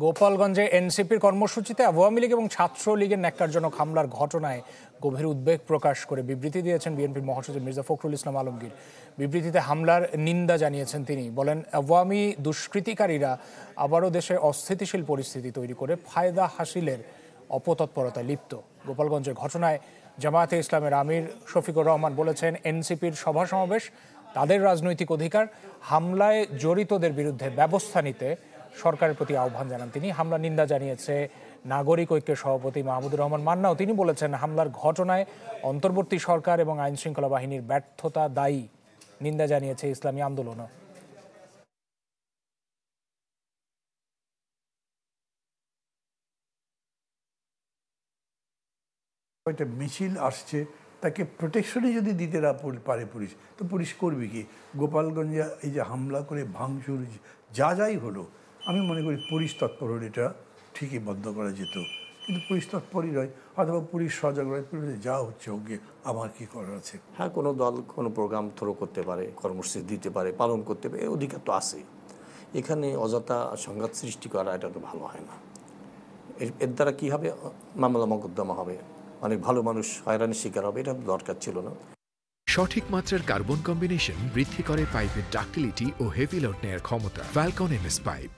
গোপালগঞ্জে এনসিপির কর্মসূচিতে আওয়ামী লীগ এবং ছাত্রলীগের ন্যাক্কারজনক হামলার ঘটনায় গভীর উদ্বেগ প্রকাশ করে বিবৃতি দিয়েছেন বিএনপির মহাসচিব মির্জা ফখরুল ইসলাম আলমগীর। বিবৃতিতে হামলার নিন্দা জানিয়েছেন তিনি। বলেন, আওয়ামী দুষ্কৃতিকারীরা আবারও দেশে অস্থিতিশীল পরিস্থিতি তৈরি করে ফায়দা হাসিলের অপতৎপরতায় লিপ্ত। গোপালগঞ্জের ঘটনায় জামায়াতে ইসলামের আমির শফিকুর রহমান বলেছেন, এনসিপির সভা সমাবেশ তাদের রাজনৈতিক অধিকার, হামলায় জড়িতদের বিরুদ্ধে ব্যবস্থা নিতে সরকারের প্রতি আহ্বান জানান তিনি। হামলার নিন্দা জানিয়েছে নাগরিক ঐক্যের সভাপতি মাহমুদুর রহমান মান্নাও। তিনি বলেছেন, হামলার ঘটনায় অন্তর্বর্তী সরকার এবং আইন শৃঙ্খলা বাহিনীর ব্যর্থতা দায়ী। নিন্দা জানিয়েছে ইসলামী আন্দোলনও। একটা মিছিল আসছে, তাকে প্রোটেকশনই যদি দিতে না পারে পুলিশ, তো পুলিশ করবে কি? গোপালগঞ্জে এই যে হামলা করে ভাঙচুর যাই হলো, আমি মনে করি পুলিশ তৎপর হলে এটা ঠিকই বন্ধ করা যেত, কিন্তু পুলিশ তৎপরই নয়, অথবা পুলিশ সজাগ নয়, পুলিশ যা হচ্ছে ওকে আমার কি করার আছে। হ্যাঁ, কোনো দল কোনো প্রোগ্রাম থ্রো করতে পারে, কর্মসূচি দিতে পারে, পালন করতে পারে, এই অধিকার তো আছে। এখানে অযথা সংঘাত সৃষ্টি করা এটা তো ভালো হয় না। এর দ্বারা কী হবে? মামলা মোকদ্দমা হবে, অনেক ভালো মানুষ হয়রানির শিকার হবে। এটা দরকার ছিল না। সঠিক মাত্রার কার্বন কম্বিনেশন বৃদ্ধি করে পাইপের ডাক্টিলিটি ও হেভি লোড নেয়ার ক্ষমতা। Falcon MS pipe.